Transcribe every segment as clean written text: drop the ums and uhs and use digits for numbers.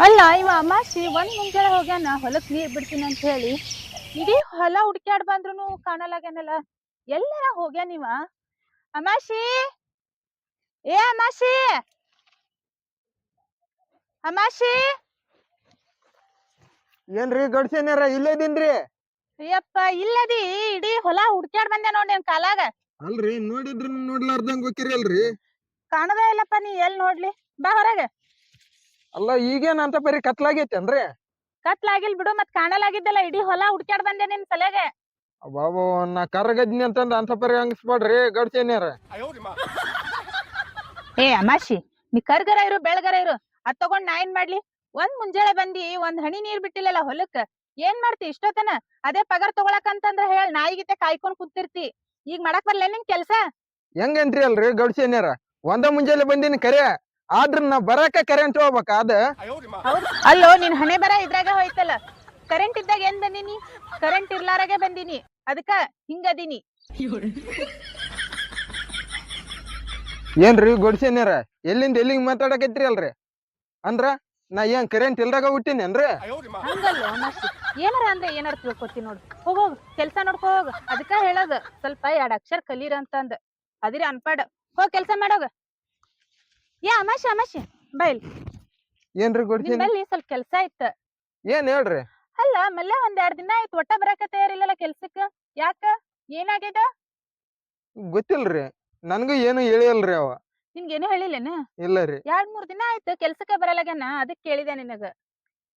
ಅಲ್ಲ ಇವ ಅಮಾಸಿ ಒಂದ್ ಮುಂಜಾನೆ ಹೋಗ್ಯಾನ ಹೊಲಕ್ ನೀರ್ ಬಿಡ್ತೀನಿ ಅಂತ ಹೇಳಿ ಇಡೀ ಹೊಲ ಹುಡ್ಕ್ಯಾಡ್ ಬಂದ್ರು ಕಾಣಲಾಗ್ಯಾನಲ್ಲ. ಎಲ್ಲಾರ ಹೋಗ್ಯಾನ ಇವ. ಅಮಾಸಿ, ಏ ಅಮಾಸಿ, ಅಮಾಸಿ. ಏನ್ರಿ ಗಡ್ಸೇನ್ಯಾರ ಇಲ್ಲೇ ಇದೀನ್ರಿ. ಅಯ್ಯಪ್ಪ ಇಲ್ಲದಿ, ಇಡೀ ಹೊಲ ಹುಡ್ಕ್ಯಾಡ್ ಬಂದೆ ನೋಡ್ ನಿನ್ ಕಾಲಾಗ. ಅಲ್ರಿ ನೋಡಿದ್ರ ನೋಡ್ಲಾರ್ದಂಗ ಹೋಗಿರಿ ಅಲ್ರಿ. ಕಾಣದೇ ಇಲ್ಲಪ್ಪ, ನೀ ಎಲ್ ನೋಡ್ಲಿ, ಬಾ ಹೊರಗೆ. ಅಲ್ಲ ಈಗೇನ್ ಅಂತ ಬರೀ ಕತ್ಲಾಗೈತೇನ್ರಿ? ಕತ್ಲಾಗಿಲ್ ಬಿಡು, ಮತ್ ಕಾಣಲಾಗಿದ್ದಲ್ಲ, ಇಡೀ ಹೊಲ ಹುಡ್ಕ್ಯಾಡ್ ಬಂದೆ ನಿನ್ ತಲೆಗೆ. ಬಾಬು ನಾ ಕರಗದ್ನಿ ಅಂತಂದ ಅಂತ ಪರಿ ಹಂಗಿಸ್ಬೇಡ್ರಿ ಗಡ್ಸೇನ್ಯಾರ. ಏ ಅಮಾಶಿ, ನೀ ಕರ್ಗರ ಇರು ಬೆಳಗರ ಇರು, ಅದ್ ತಗೊಂಡ್ ನಾ ಏನ್ ಮಾಡ್ಲಿ? ಒಂದ್ ಮುಂಜಾನೆ ಬಂದಿ, ಒಂದ್ ಹನಿ ನೀರ್ ಬಿಟ್ಟಿಲ್ಲಲ್ಲ ಹೊಲಕ್ಕ, ಏನ್ ಮಾಡ್ತಿ ಇಷ್ಟೊತ್ತನ? ಅದೇ ಪಗಾರ ತಗೊಳಕಂತಂದ್ರ ಹೇಳ್, ನಾಯಿಗಿತೆ ಕಾಯ್ಕೊಂಡ್ ಕುಂತಿರ್ತಿ. ಈಗ ಮಾಡಕ್ ಬರ್ಲ ನಿನ್ ಕೆಲ್ಸ? ಹೆಂಗಂತ್ರಿ ಅಲ್ರಿ ಗಡ್ಸೇನ್ಯಾರ, ಒಂದ ಮುಂಜಾನೆ ಬಂದಿನಿ ಕರೆ, ಆದ್ರ ನಾ ಬರಾಕ ಕರೆಂಟ್ ಹೋಗ್ಬೇಕ ಅದ. ಅಲ್ಲೋ ನಿನ್ ಹಣೆ ಬರ ಇದ್ರಾಗ ಹೋಯ್ತಲ್ಲ. ಕರೆಂಟ್ ಇದ್ದಾಗ ಏನ್ ಬಂದಿನಿ? ಕರೆಂಟ್ ಇರ್ಲಾರಾಗೆ ಬಂದಿನಿ, ಅದಕ್ಕ ಹಿಂಗದೀನಿ. ಏನ್ರಿ ಗಡ್ಸೇನ್ಯಾರ, ಎಲ್ಲಿಂದ ಎಲ್ಲಿಗೆ ಮಾತಾಡಕೈತ್ರಿ ಅಲ್ರಿ? ಅಂದ್ರ ನಾ ಏನ್ ಕರೆಂಟ್ ಇಲ್ದಾಗ ಹುಟ್ಟಿನೇನ್ರಿ? ಹಂಗಲ್ಲ ಅಮಾಸಿ, ಏನಾರ ಅಂದ್ರೆ ಏನಾರ ತಿಳ್ಕೊತಿ ನೋಡು. ಹೋಗೋಗ್ ಕೆಲ್ಸ ನೋಡ್ಕೋ ಹೋಗ. ಅದಕ್ಕ ಹೇಳೋದು ಸ್ವಲ್ಪ 2 ಅಕ್ಷರ ಕಲೀರ ಅಂತಂದ. ಅದಿರಿ ಅನ್ಪಡ್, ಹೋಗ್ ಕೆಲ್ಸ ಮಾಡೋಗ. ಏ ಅಮಾಶಿ ಅಮಾಶಿ ಬೈಲ್. ಏನ್ರಿ ಗಡ್ಸೇನ್, ನಿಮ್ಮಲ್ಲಿ ಸ್ವಲ್ಪ ಕೆಲ್ಸ ಇತ್ತ. ಏನ್ ಹೇಳ್ರಿ? ಅಲ್ಲ ಮಲ್ಲ 1-2 ದಿನ ಆಯ್ತು ಒಟ್ಟ ಬರಾಕ ತಯಾರಿಲ್ಲಲ್ಲ ಕೆಲ್ಸಕ್ಕ, ಯಾಕ? ಏನಾಗ್ಯದ? ಗೊತ್ತಿಲ್ರಿ, ನನ್ಗೂ ಏನು ಹೇಳಿಲ್ರಿ ಅವ. ನಿನ್ಗೇನು ಹೇಳಿಲ್ಲೇನ? ಇಲ್ಲ ರೀ. 2-3 ದಿನ ಆಯ್ತು ಕೆಲ್ಸಕ್ಕೆ ಬರಲಾಗ್ಯಾನ, ಅದಕ್ ಕೇಳಿದೆ ನಿನಗ.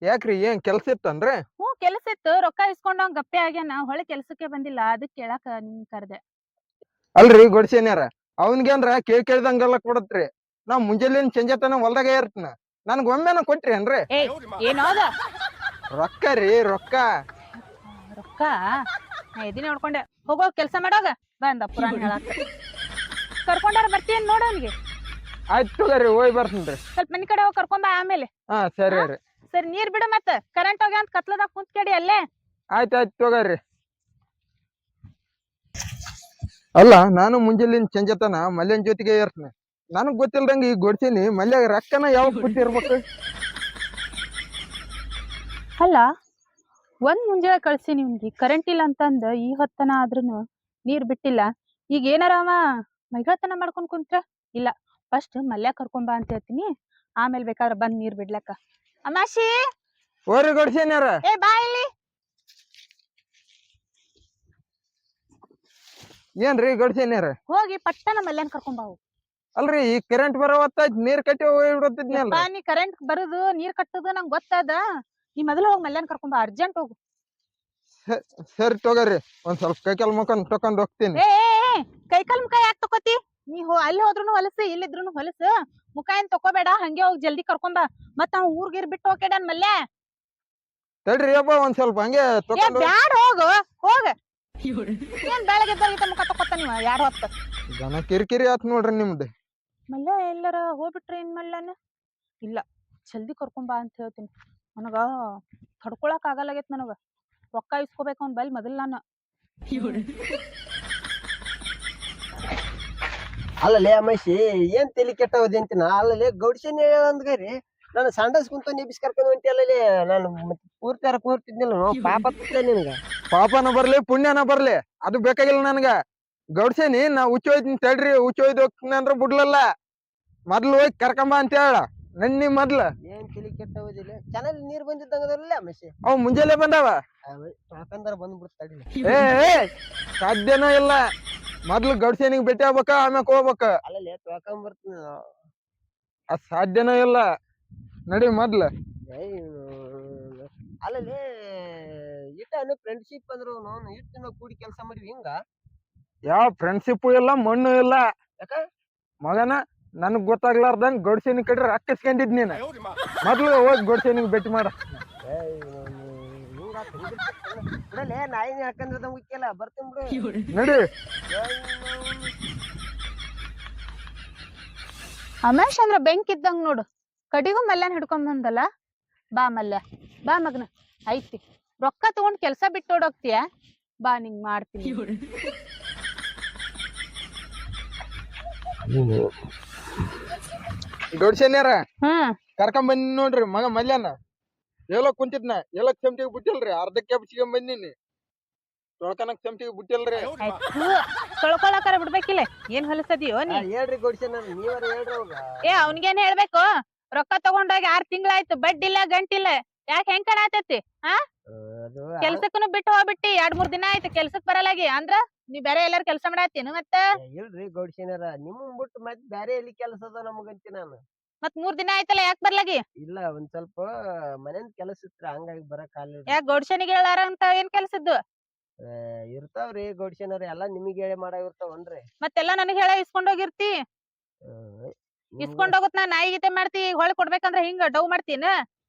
ಯಾಕ್ರಿ ಏನ್ ಕೆಲ್ಸ ಇತ್ತನ್ರಿ? ಕೆಲ್ಸ ಇತ್ತು, ರೊಕ್ಕ ಇಸ್ಕೊಂಡವ್ ಗಪ್ಪೆ ಆಗ್ಯಾನ, ಹೊಳೆ ಕೆಲ್ಸಕ್ಕೆ ಬಂದಿಲ್ಲ, ಅದಕ್ ಕೇಳಾಕ ನಿನ್ ಕರ್ದೆ. ಅಲ್ರಿ ಗಡ್ಸೇನ್ಯಾರ, ಅವನ್ಗೇನ್ರ ಕೇಳ್ದಂಗೆಲ್ಲ ಕೊಡತ್ರಿ. ನಾ ಮುಂಜಾನೆ ಸಂಜೆತನ ಹೊಲ್ದಾಗ ಇರ್ತನ, ನನ್ಗ ಒಮ್ಮೆನ ಕೊಟ್ರಿ ಏನ್ರಿ? ಏನೋದ ರೊಕ್ಕ ರೀ ರೊಕ್ಕ. ರೊಕ್ಕ ನಾ ಎದಿನ ನೋಡ್ಕೊಂಡೆ. ಹೋಗೋ ಕೆಲ್ಸ ಮಾಡೋಗ ಬಂದ ಪುರಾಣ ಹೇಳಾಕ. ಕರ್ಕೊಂಡಾರ ಬರ್ತೀಯನ್ ನೋಡ ಅವ್ನಿಗೆ. ಆಯ್ತು ತಗೋರಿ, ಹೋಗಿ ಬರ್ತೇನ್ರಿ. ಸ್ವಲ್ಪ ಮನಿ ಕಡೆ ಹೋಗಿ ಕರ್ಕೊಂಬ ಆಮೇಲೆ. ಹಾ ಸರಿ ರೀ. ಸರಿ ನೀರ್ ಬಿಡು, ಮತ್ತ ಕರೆಂಟ್ ಹೋಗ್ಯ ಅಂತ ಕತ್ಲದಾಗ ಕುಂತ್ಕೇಡಿ ಅಲ್ಲೇ. ಆಯ್ತಾಯ್ತು ತಗೋರಿ. ಅಲ್ಲ ನಾನು ಮುಂಜಾನೆ ಸಂಜೆತನ ಮಲ್ಯನ್ ಜೊತೆಗೆ ಇರ್ತನೆ, ನನಗ್ ಗೊತ್ತಿಲ್ದಂಗ ಈಗ ಗೊಡ್ಸೀನಿ ಮಲ್ಯಾಗ ರೊಕ್ಕನ ಯಾವಾಗ ಕೊಟ್ಟಿರ್ಬೇಕು? ಅಲ್ಲ ಒಂದ್ ಮುಂಜಾನೆ ಕಳ್ಸಿ ನಿಮ್ಗೆ ಕರೆಂಟ್ ಇಲ್ಲ ಅಂತಂದ ಈ ಹೊತ್ತನ ಆದ್ರೂನು ನೀರ್ ಬಿಟ್ಟಿಲ್ಲ. ಈಗ ಏನಾರ ಅವ ಮೈಗಳ್ತನ ಮಾಡ್ಕೊಂಡ್ ಕುಂತ್ರ ಇಲ್ಲ, ಫಸ್ಟ್ ಮಲ್ಯ ಕರ್ಕೊಂಬ ಅಂತ ಹೇಳ್ತೀನಿ, ಆಮೇಲೆ ಬೇಕಾದ್ರ ಬಂದ್ ನೀರ್ ಬಿಡ್ಲಕ್ಕ. ಅಮಾಶಿ, ಓರಿ ಗಡ್ಸೇನ್ಯಾರ. ಏ ಬಾ ಇಲ್ಲಿ. ಏನ್ರಿ ಗಡ್ಸೇನ್ಯಾರ? ಹೋಗಿ ಪಟ್ಟನ ಮಲ್ಯನ್ ಕರ್ಕೊಂಬ ಹೋಗು. ಅಲ್ರಿ ಈ ಕರೆಂಟ್ ಬರೋ ಹೊತ್ತಾಯ್ತು, ನೀರ್ ಕಟ್ಟಿ ಹೋಗ್ಬಿಡತ್ತಿದ್ನಲ್ರಿ. ನೀ ಕರೆಂಟ್ ಬರುದು ನೀರ್ ಕಟ್ಟುದು ನಂಗೆ ಗೊತ್ತದ. ನೀ ಮೊದಲು ಹೋಗಿ ಮಲ್ಯನ್ ಕರ್ಕೊಂಬ, ಅರ್ಜೆಂಟ್ ಹೋಗು. ಸರಿ ತಗೋರಿ, ಒಂದ್ ಸ್ವಲ್ಪ ಕೈಕಾಲ್ ಮುಖಂಡ್ ತಕೊಂಡ್ ಹೋಗ್ತೀನಿ. ಕೈಕಾಲ್ ಮುಖ ಯಾಕೆ ತಕೋತಿ? ನೀ ಅಲ್ಲಿ ಹೋದ್ರುನು ಹೊಲಸು, ಇಲ್ಲಿದ್ರುನು ಹೊಲಸು. ಮುಖ ಏನ್ ತಕೋಬೇಡ, ಹಂಗೆ ಹೋಗಿ ಜಲ್ದಿ ಕರ್ಕೊಂಬ. ಮತ್ತ ಅವ್ ಊರ್ಗಿರ್ ಬಿಟ್ಟು ಹೋಗ್ಯಾಡನ್ ಮಲ್ಯ. ತಡ್ರಿ ಅಪ್ಪ, ಒಂದ್ ಸ್ವಲ್ಪ ಹಂಗೆ ತಕೊಂಡ್ ಬ್ಯಾಡ, ಹೋಗು ಹೋಗ. ಏನ್ ಬೆಳಗ್ಗೆ ಬರೀತ ಮುಖ ತಕೋತ ನೀವ 2 ಹೊತ್ತು. ಜನ ಕಿರಿಕಿರಿ ಆತ್ ನೋಡ್ರಿ ನಿಮ್ದು. ಮಲ್ಯ ಎಲ್ಲಾರ ಹೋಗ್ಬಿಟ್ರೆ ಏನ್ ಮಾಡ್ಲಾನ? ಇಲ್ಲ, ಜಲ್ದಿ ಕರ್ಕೊಂಬ ಅಂತ ಹೇಳ್ತೀನಿ. ನನಗ ತಡ್ಕೊಳಕ್ ಆಗಲಾಗೈತ್, ನನಗ ರೊಕ್ಕ ಇಸ್ಕೋಬೇಕು ಅವ್ನ ಬೈಲ್ ಮೊದಲ್ ನಾನು. ಅಲ್ಲಲೇ ಅಮ್ಮಾಶಿ, ಏನ್ ತಲಿ ಕೆಟ್ಟವದಿ ಅಂತಿನ? ಅಲ್ಲಲೇ ಗೌಡ್ಸೇನ್ ಅಂದ್ಗರಿ ನಾನು ಸಂಡಸ್ ಕುಂತ ನೆಬಿಸ್ ಕರ್ಕೊಂಡು ಹೊಂಟಿ. ಅಲ್ಲಲೇ ನಾನು ಪೂರ್ತಿಯಾರ ಕೂರ್ತಿದ್ನಿಲ್ಲ, ಪಾಪ ನಿನಗ. ಪಾಪನ ಬರ್ಲಿ ಪುಣ್ಯನ ಬರ್ಲಿ ಅದು ಬೇಕಾಗಿಲ್ಲ ನನ್ಗ. ಗೌಡ್ಸೇನಿ ನಾ ಹುಚ್ಚೋಯ್ತೀನಿ ತಡ್ರಿ, ಹುಚ್ಚೋಯ್ದು ಹೋಗ್ತೀನಿ ಅಂದ್ರ ಬಿಡ್ಲಲ್ಲ. ಮೊದ್ಲು ಹೋಗಿ ಕರ್ಕೊಂಬ ಅಂತ ಹೇಳ ನನ್ನಿ ಮೊದ್ಲ. ಏನ್ ತಲಿ ಕೆಟ್ಟವದಿಲ್ಲ, ಚೆನ್ನಾಗಿ ನೀರ್ ಬಂದಿದ್ದಂಗದಲ್ಲ ಅಮ್ಮಾಶಿ. ಅವ್ ಮುಂಜಾನೆ ಬಂದಾವ, ಯಾಕಂದ್ರ ಬಂದ್ಬಿಡ್ತಾಡಿ. ಸಾಧ್ಯನೂ ಇಲ್ಲ. ಮೊದ್ಲು ಗೌಡ್ಸೇನಿಗೆ ಭೇಟಿ ಆಗ್ಬೇಕ, ಆಮ್ಯಾಕ ಹೋಗ್ಬೇಕ. ಅಲ್ಲಲೇ ತೊಳ್ಕೊಂಡ್ ಬರ್ತೀನಿ. ಅದ್ ಸಾಧ್ಯನೂ ಇಲ್ಲ, ನಡಿ ಮೊದ್ಲ. ಅಲ್ಲಲೇ ಇಟ್ಟ ಫ್ರೆಂಡ್ಶಿಪ್ ಅಂದ್ರು ನಾನು ಇಟ್ಟು ನಾವು ಕೂಡಿ ಕೆಲಸ ಮಾಡಿವಿ ಹಿಂಗ. ಯಾವ ಫ್ರೆಂಡ್ಶಿಪ್ ಇಲ್ಲ, ಮಣ್ಣು ಇಲ್ಲ. ಯಾಕ ಮಗನ ನನಗ್ ಗೊತ್ತಾಗ್ಲಾರ್ದಂಗ್ ಗೌಡ್ಸೇನಿ ಕಡೆ ರಕ್ಕಿಸ್ಕೊಂಡಿದ್ ನೀನ್. ಮೊದ್ಲು ಹೋಗಿ ಗೌಡ್ಸೇನಿಗೆ ಭೇಟಿ ಮಾಡ. ಬಿಡಲೇ, ನಾಯಿನ ಹಾಕಂದ್ರ ಮುಖ್ಯಲ್ಲ, ಬರ್ತೀನಿ ಬಿಡು. ನಡಿ. ಅಮೇಶ್ ಅಂದ್ರ ಬೆಂಕಿ ಇದ್ದಂಗ ನೋಡು, ಕಡಿಗೂ ಮಲ್ಯನ್ ಹಿಡ್ಕೊಂಡ್ ಬಂದಲ್ಲ. ಬಾ ಮಲ್ಯ, ಬಾ ಮಗನ, ಐತಿ ರೊಕ್ಕ ತಗೊಂಡ್ ಕೆಲ್ಸ ಬಿಟ್ಟೋಡೋಗ್ತೀಯ, ಬಾ ನಿಂಗ್ ಮಾಡ್ತೀನಿ. ಗೌಡ್ಸೇನ್ಯಾರ ಹ್ಮ್ ಕರ್ಕೊಂಡ್ ಬಂದಿನಿ ನೋಡ್ರಿ ಮಗ ಮಲ್ಯಾನ ಎಲ್ಲ ಕುಂತಿದ್ನ ಎಲ್ಲ ಚಮಟಿಗೆ ಬಿಟ್ಟಿಲ್ರಿ ಅರ್ಧಕ್ಕೆ ಬಿಚ್ಕೊಂಡ್ ಬಂದಿನಿ ತೊಳ್ಕನಕ್ ಚಮಟಿಗೆ ಬಿಟ್ಟಿಲ್ರಿ ಆಯ್ತು ತೊಳ್ಕೊಳಕಾರ ಬಿಡ್ಬೇಕಿಲ್ಲ ಏನ್ ಹೊಲಸದಿಯೋ ನೀ ಹೇಳ್ರಿ ಗೌಡ್ಸೇನ ನೀವಾರ ಹೇಳ್ರಿ ಅವಾಗ ಏ ಅವ್ನಿಗೇನ್ ಹೇಳ್ಬೇಕು ರೊಕ್ಕ ತಗೊಂಡೋಗಿ 6 ತಿಂಗಳಾಯ್ತು ಬಡ್ಡಿಲ್ಲ ಗಂಟಿಲ್ಲ ಯಾಕೆ ಹೆಂಗ್ ಕಾಣತೈತಿ ಅದು ಕೆಲ್ಸಕ್ಕೂ ಬಿಟ್ಟು ಹೋಗ್ಬಿಟ್ಟಿ 2-3 ದಿನ ಆಯ್ತು ಕೆಲ್ಸಕ್ ಬರಲಾಗಿ ಅಂದ್ರ ನೀ ಬೇರೆ ಎಲ್ಲಾರು ಕೆಲ್ಸ ಮಾಡಾತೀನ ಮತ್ತ ಇಲ್ರಿ ಗೌಡ್ಸೇನಾರ ನಿಮ್ಮನ್ ಬಿಟ್ಟು ಮತ್ ಬ್ಯಾರೆ ಎಲ್ಲಿ ಕೆಲಸ ಅದ ನಮಗಂತಿ ನಾನು ಮತ್ 3 ದಿನ ಆಯ್ತಲ್ಲ ಯಾಕೆ ಬರ್ಲಾಗಿ ಇಲ್ಲ ಒಂದ್ ಸ್ವಲ್ಪ ಮನೆಯಿಂದ ಕೆಲಸ ಇತ್ರ ಹಂಗಾಗಿ ಬರಕ್ ಆಗ್ಲಿಲ್ಲ ಯಾಕೆ ಗೌಡ್ಶನಿಗೆ ಹೇಳಾರ ಅಂತ ಏನ್ ಕೆಲ್ಸದ್ದು ಇರ್ತಾವ್ರಿ ಗೌಡ್ಸೇನಾರ ಎಲ್ಲಾ ನಿಮಗ್ ಹೇಳಿ ಮಾಡಾವಿರ್ತಾವನ್ರಿ ಮತ್ತೆಲ್ಲ ನನಗ್ ಹೇಳ ಇಸ್ಕೊಂಡೋಗಿರ್ತಿ ಇಸ್ಕೊಂಡೋಗತ್ ನಾ ನಾಯಿ ಗೀತೆ ಮಾಡ್ತಿ ಹೊಳ್ ಕೊಡ್ಬೇಕಂದ್ರ ಹಿಂಗ ಡವ್ ಮಾಡ್ತೀನ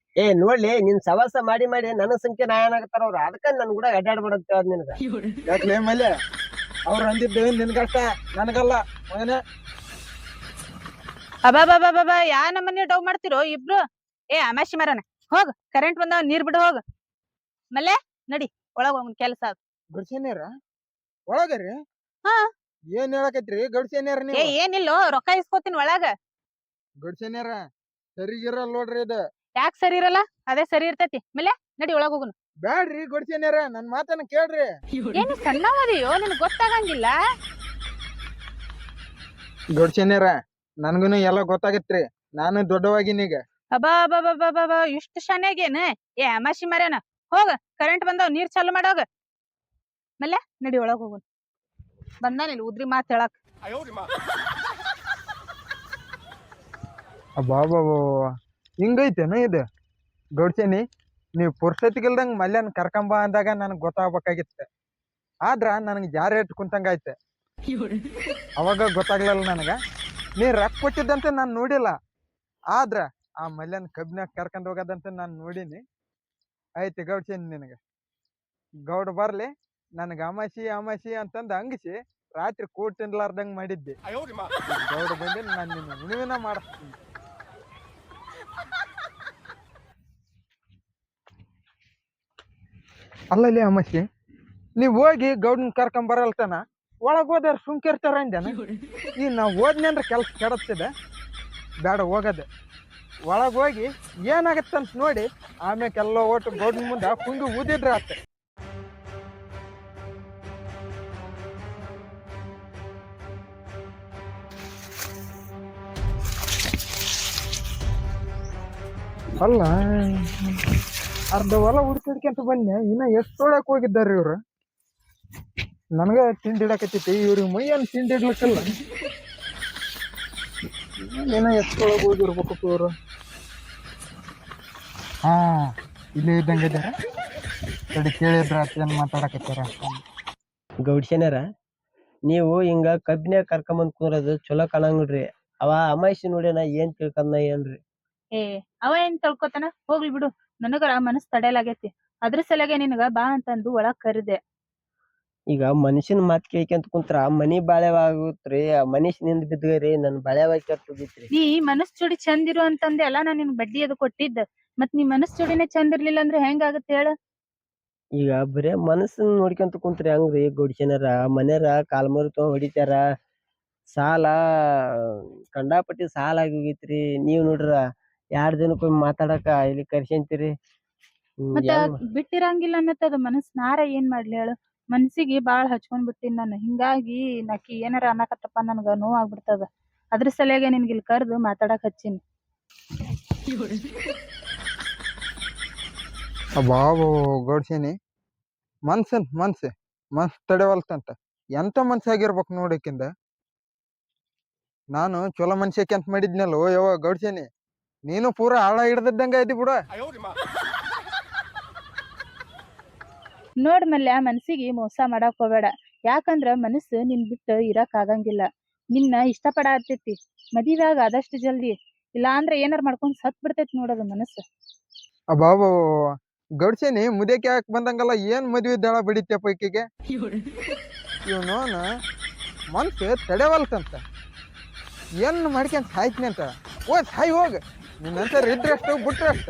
ನೋಡ್ಲಿ ನಿನ್ ಸವಾಸ ಮಾಡಿ ಮಾಡಿ ನನ್ನ ಸಂಖ್ಯೆ ನಾ ಏನಾಗತ್ತಾರ ಅವ್ರ ಅದಕ್ಕ ನನ್ ಕೂಡ ಅಡ್ಡಾಡ್ಬೇಡ ಅಂತ ಹೇಳದ್ ನಿನಗ ಯಾಕ್ಲೇ ಮಲ್ಯ ಅವ್ರ ಅಂದಿದ್ದು ನಿನ್ಗಷ್ಟ ನನಗಲ್ಲ ಮಗನೇ ಅಬಾಬಾಬಾಬಾ ಯಾ ನಮ್ಮನೆ ಡವ್ ಮಾಡ್ತಿರೋ ಇಬ್ರು ಅಮಾಶಿ ಮರನ ಹೋಗ್ ಕರೆಂಟ್ ಬಂದಾವ ನೀರ್ ಬಿಡು ಹೋಗ ಮಲ್ಲೆ ನಡಿ ಒಳಗ್ ಹೋಗ್ ಕೆಲ್ಸ ಅದ ಗೌಡ್ಸೇನ್ಯಾರ ಒಳಗರಿ ಹಾ. ಏನ್ ಹೇಳಕತ್ರಿ ಗೌಡ್ಸೇನ್ಯಾರ ನೀವು ಏನಿಲ್ಲೋ ರೊಕ್ಕ ಇಸ್ಕೋತೀನಿ ಒಳಗ ಗೌಡ್ಸೇನ್ಯಾರ ಸರಿಗಿರಲ್ಲ ನೋಡ್ರಿ ಇದು ಯಾಕ್ ಸರಿ ಇರಲ್ಲ ಅದೇ ಸರಿ ಇರ್ತೈತಿ ಮಲ್ಲೆ ನಡಿ ಒಳಗ್ ಹೋಗುನು ಬ್ಯಾಡ್ರಿ ಗೌಡ್ಸೇನ್ಯಾರ ನನ್ ಮಾತನ್ನ ಕೇಳ್ರಿ ಏನು ಸಣ್ಣವದಿಯೋ ನಿನಗ್ ಗೊತ್ತಾಗಂಗಿಲ್ಲ ಗೌಡ್ಸೇನ್ಯಾರ ನನ್ಗುನು ಎಲ್ಲ ಗೊತ್ತಾಗತ್ರಿ ನಾನು ದೊಡ್ಡವಾಗಿನೀಗ ಅಬಾಬಾಬಾಬಾಬಾ ಇಷ್ಟು ಶಾನ್ಯಾಗೇನ ಅಮಾಶಿ ಮರ್ಯಾನ ಹೋಗ ಕರೆಂಟ್ ಬಂದಾವ್ ನೀರ್ ಚಾಲು ಮಾಡೋಗ ಮಲ್ಲೆ ನಡಿ ಒಳಗ್ ಹೋಗುನ್ ಬಂದಾನಿಲ್ಲ ಉದ್ರಿ ಮಾತ್ ಹೇಳಕ್ ಅಬ್ಬಾಬಾ ಹಿಂಗೈತೇನ ಇದು ಗೌಡ್ಸೇನಿ ನೀವ್ ಪುರ್ಸತಿಗಿಲ್ದಂಗ ಮಲ್ಯನ್ ಕರ್ಕೊಂಬ ಅಂದಾಗ ನನಗ್ ಗೊತ್ತಾಗ್ಬೇಕಾಗಿತ್ತ ಆದ್ರ ನನಗ್ ಜಾರ ಇಟ್ ಕುಂತಂಗಾಯ್ತ ಅವಾಗ ಗೊತ್ತಾಗ್ಲಿಲ್ಲ ನನಗ ನೀ ರೊಕ್ಕ ಕೊಟ್ಟಿದ್ದಂತ ನಾನ್ ನೋಡಿಲ್ಲ ಆದ್ರ ಆ ಮಲ್ಯನ್ ಕಬ್ಬಿನಾಗ ಕರ್ಕೊಂಡ್ ಹೋಗೋದಂತ ನಾನ್ ನೋಡಿನಿ ಆಯ್ತು ಗೌಡ್ಸೇನಿ ನಿನಗ ಗೌಡ ಬರ್ಲಿ ನನಗ ಅಮಾಸಿ ಅಮಾಸಿ ಅಂತಂದ್ ಹಂಗಿಸಿ ರಾತ್ರಿ ಕೂಡ್ ತಿನ್ಲಾರ್ದಂಗ್ ಮಾಡಿದ್ದೆ ಗೌಡ ಬಂದಿ ನಾನ್ ನಿನ್ನ ಉಣಿವಿನ ಮಾಡಿಸ್ತೀನಿ ಅಲ್ಲಲ್ಲಿ ಅಮಾಸಿ ನೀವ್ ಹೋಗಿ ಗೌಡನ್ ಕರ್ಕೊಂಡ್ ಬರಲ್ತನ ಒಳಗ್ ಹೋದಾರ ಸುಮ್ಕಿರ್ತಾರ ಅಂದೇನ ಈಗ ನಾವ್ ಹೋದ್ನಿ ಅಂದ್ರೆ ಕೆಲ್ಸ ಕೆಡತ್ತಿದೆ ಬೇಡ ಹೋಗದ ಒಳಗ್ ಹೋಗಿ ಏನಾಗತ್ತಂತ ನೋಡಿ ಆಮ್ಯಾಕೆಲ್ಲ ಒಟ್ಟು ಗೌಡನ್ ಮುಂದ ಕುಂಗಿ ಊದಿದ್ರ ಆತ ಅಲ್ಲ ಅರ್ಧ ಹೊಲ ಹುಡ್ಕಿಡ್ಕೊಂತ ಬನ್ನಿ ಇನ್ನ ಎಷ್ಟೊಳಕ್ ಹೋಗಿದ್ದಾರೆ ಇವ್ರು ನನಗ ತಿಂಡಿ ಹಿಡಕತ್ತೈತಿ ಇವ್ರಿಗೆ ಮೈಯನ್ ತಿಂಡಿ ಹಿಡ್ಲಿಕ್ಕಲ್ಲ ಏನೋ ಎಷ್ಟೊಳಗ್ ಹೋಗಿರ್ಬೇಕಪ್ಪ ಇವ್ರು ಹಾ ಇಲ್ಲೇ ಇದ್ದಂಗೆ ಇದಾರೆ ತಡಿ ಕೇಳಿದ್ರ ಏನ್ ಮಾತಾಡಕತ್ತಾರ ಗೌಡ್ಸೇನಾರ ನೀವು ಹಿಂಗ ಕಬ್ಬಿನ್ಯಾಗ ಕರ್ಕೊಂಬಂದ್ ಕೂರೋದು ಚಲೋ ಕಾಣಂಗಿಲ್ರಿ ಅವ ಅಮಾಯಿಸಿ ನೋಡ್ಯಾನ ಏನ್ ತಿಳ್ಕೊಂಡ ಏನ್ರಿ ಅವ ಏನ್ ತಿಳ್ಕೊತಾನ ಹೋಗ್ಲಿ ಬಿಡು ನನಗರ ಮನಸ್ ತಡೆಯಲಾಗೈತಿ ಅದ್ರ ಸಲಗೆ ನಿನಗ ಬಾ ಅಂತಂದು ಒಳಗ್ ಕರಿದೆ ಈಗ ಮನುಷ್ಯನ ಮಾತ್ ಕೇಳ್ಕೊಂತ ಕುಂತ್ರ ಮನಿ ಬಾಳೆವಾಗುತ್ರಿ ಮನುಷ್ಯ ನಿಂದ ಬಿದ್ದ್ರಿ ನನ್ ಬಾಳೆವಾಗಿ ಕೆಟ್ಟೋಗಿತ್ರಿ ನೀ ಮನಸ್ ಜೋಡಿ ಚಂದ ಇರು ಅಂತಂದೆ ಅಲ್ಲ ನಾನ್ ನಿನ್ ಬಡ್ಡಿ ಅದು ಕೊಟ್ಟಿದ್ದ ಮತ್ ನೀ ಮನಸ್ ಜೋಡಿನೇ ಚಂದ ಇರ್ಲಿಲ್ಲ ಅಂದ್ರೆ ಹೆಂಗಾಗತ್ತೆ ಹೇಳ ಈಗ ಬರೇ ಮನಸ್ಸನ್ನ ನೋಡ್ಕೊಂತ ಕುಂತ್ರಿ ಹಂಗ್ರಿ ಗೌಡ್ಸೇನಾರ ಮನ್ಯಾರ ಕಾಲ್ಮರಿ ತಗೊಂಡ್ ಹೊಡಿತಾರ ಸಾಲ ಕಂಡಾಪಟ್ಟಿ ಸಾಲ ಆಗಿ ಹೋಗೈತ್ರಿ ನೀವ್ ನೋಡ್ರ 2 ದಿನಕ್ಕೊಮ್ಮೆ ಮಾತಾಡಕ ಇಲ್ಲಿ ಕರ್ಸಂತೀರಿ ಮತ್ತ ಬಿಟ್ಟಿರಂಗಿಲ್ಲ ಅನ್ನತ್ತದ ಮನಸ್ ನಾರ ಏನ್ ಮಾಡ್ಲಿ ಹೇಳು ಮನ್ಸಿಗೆ ಬಾಳ್ ಹಚ್ಕೊಂಡ್ ಬಿಟ್ಟಿನ್ ನಾನು ಹಿಂಗಾಗಿ ನಾಕಿ ಏನಾರ ಅನ್ನಕತ್ತಪ್ಪ ನನ್ಗ ನೋವ್ ಆಗ್ಬಿಡ್ತದ ಅದ್ರ ಸಲಗೆ ನಿನ್ಗೆ ಇಲ್ಲಿ ಕರ್ದು ಮಾತಾಡಕ್ ಹಚ್ಚಿನಿ ಬಾಬು ಗೌಡ್ಸೇನಿ ಮನ್ಸ್ ತಡೆವಲ್ತಂತ ಎಂತ ಮನ್ಸಾಗಿರ್ಬೇಕು ನೋಡಕ್ಕಿಂದ ನಾನು ಚಲೋ ಮನ್ಸಕ್ಕೆ ಅಂತ ಮಾಡಿದ್ನಲ್ಲೋ ಯಾವ ಗೌಡ್ಸೇನಿ ನೀನು ಪೂರಾ ಆಳ ಹಿಡ್ದಿದ್ದಂಗ ಇದ್ದಿ ಬಿಡ ನೋಡ್ ಮಲ್ಯ ಮನ್ಸಿಗೆ ಮೋಸ ಮಾಡಾಕ್ ಹೋಗ್ಬೇಡ ಯಾಕಂದ್ರ ಮನಸ್ಸು ನಿನ್ ಬಿಟ್ಟು ಇರಾಕ್ ಆಗಂಗಿಲ್ಲ ನಿನ್ನ ಇಷ್ಟ ಪಡಾತೈತಿ ಮದಿವಾಗ ಆದಷ್ಟು ಜಲ್ದಿ ಇಲ್ಲಾ ಅಂದ್ರೆ ಏನಾರ ಮಾಡ್ಕೊಂಡ್ ಸತ್ ಬಿಡ್ತೈತಿ ನೋಡೋದು ಮನಸ್ಸು ಬಾಬು ಗೌಡ್ಸೇನಿ ಮುದೇಕೆ ಹಾಕ್ ಬಂದಂಗಲ್ಲ ಏನ್ ಮದ್ವಿ ದಳ ಬಿಡಿತ್ಯಪ್ಪ ಈಕಿಗೆ ಇವನೋನ ಮನ್ಸು ತಡೆವಲ್ತಂತ ಏನ್ ಮಾಡ್ಕೊಂತ ಸಾಯ್ತೀನಿ ಅಂತ ಸಾಯಿ ಹೋಗ ನಿನ್ನಂತ ಇದ್ರಷ್ಟು ಬಿಟ್ರಷ್ಟ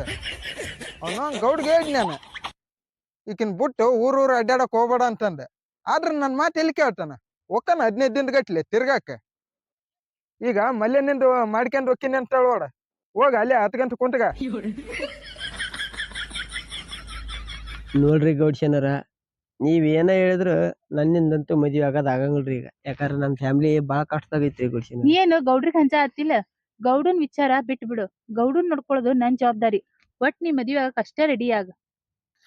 ಅವನು ಗೌಡ್ಗೆ ಹೇಳಿ ನಾನು ಈಕಿನ್ ಬಿಟ್ಟು ಊರೂರು ಅಡ್ಡಾಡಕ್ ಹೋಗ್ಬೇಡ ಅಂತಂದೆ ಆದ್ರ ನನ್ ಮಾತು ಎಲ್ಲಿ ಕೇಳ್ತಾನ ಒಕ್ಕನ 15 ದಿನದ ಗಟ್ಲೆ ತಿರ್ಗಾಕ ಈಗ ಮಲ್ಯನಿಂದು ಮಾಡ್ಕೊಂಡ್ ಹೋಗ್ತೀನಿ ಅಂತ ಹೇಳೋಡ. ಹೋಗ ಅಲ್ಲೇ 10 ಗಂಟೆ ಕುಂತ್ಗ. ನೋಡ್ರಿ ಗೌಡ್ಶನರ, ನೀವ್ ಏನ ಹೇಳಿದ್ರು ನನ್ನಿಂದಂತೂ ಮದ್ವಿ ಆಗೋದ್ ಆಗಂಗಿಲ್ರಿ ಈಗ. ಯಾಕಂದ್ರ ನಮ್ ಫ್ಯಾಮಿಲಿ ಬಾಳ ಕಷ್ಟದಾಗೈತ್ರಿ ಗೌಡ್ಶನರ. ನೀ ಏನು ಗೌಡ್ರಿಗೆ ಹಂಚ ಹತ್ತಿಲ್ಲ? ಗೌಡನ್ ವಿಚಾರ ಬಿಟ್ಟು ಬಿಡು. ಗೌಡನ್ ನೋಡ್ಕೊಳ್ಳೋದು ನನ್ ಜವಾಬ್ದಾರಿ. ಒಟ್ ನೀ ಮದ್ವೆ ಆಗಕ್ ಅಷ್ಟೇ ರೆಡಿ ಆಗ.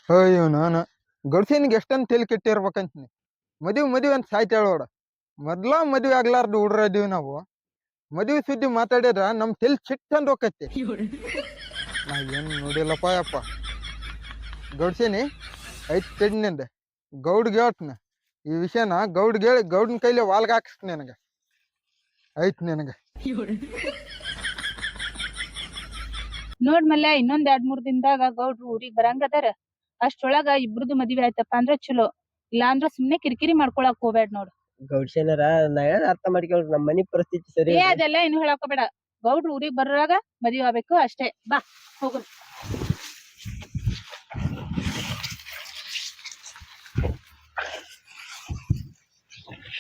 ಅಯ್ಯೋ ನಾನು ಗಡ್ಸಿನಿಗೆ ಎಷ್ಟೊಂದು ತಲೆ ಕೆಟ್ಟಿರ್ಬೇಕಂತೀನಿ. ಮದ್ವಿ ಅಂತ ಸಾಯ್ತ ಹೇಳೋಡ. ಮೊದ್ಲ ಮದ್ವೆ ಆಗ್ಲಾರ್ದು ಹುಡ್ರ ಇದೀವಿ ನಾವು. ಮದ್ವಿ ಸುದ್ದಿ ಮಾತಾಡಿದ್ರ ನಮ್ ತಲೆ ಸಿಟ್ಟಂದ್ ಹೋಕೈತಿ. ನಾ ಏನ್ ನೋಡಿಲ್ಲಪ್ಪ ಯಪ್ಪ. ಗೌಡ್ಸಿನಿ ಐತ್ ತೆಡ್ನಿಂದ ಗೌಡ್ಗೆ ಹೇಳ್ತೀನಿ ಈ ವಿಷಯನ. ಗೌಡ್ಗೆ ಹೇಳಿ ಗೌಡನ ಕೈಲಿ ವಾಲ್ಗ ಹಾಕಿಸ್ತೀನಿ ನಿನಗೆ. ಐತ್ ನಿನಗೆ. ನೋಡ್ ಮಲ್ಯ, ಇನ್ನೊಂದ್ 2-3 ದಿನದಾಗ ಗೌಡ್ರು ಊರಿಗ್ ಬರಂಗದಾರ. ಅಷ್ಟ್ರೊಳಗ ಇಬ್ರದು ಮದ್ವಿ ಆಯ್ತಪ್ಪ ಅಂದ್ರ ಚಲೋ. ಇಲ್ಲಾಂದ್ರ ಸುಮ್ನೆ ಕಿರಿಕಿರಿ ಮಾಡ್ಕೊಳಕ್ ಹೋಗ್ಬೇಡ ನೋಡು. ಗೌಡ್ಶನರ, ನಾ ಹೇಳ ಅರ್ಥ ಮಾಡ್ಕೊಳ್ರಿ, ನಮ್ ಮನಿ ಪರಿಸ್ಥಿತಿ ಸರಿ ಅದೆಲ್ಲ ಏನು ಹೇಳಕೋಬೇಡ. ಗೌಡ್ರು ಊರಿಗ್ ಬರೋರಾಗ ಮದ್ವಿ ಆಗ್ಬೇಕು ಅಷ್ಟೇ. ಬಾ ಹೋಗುನ್.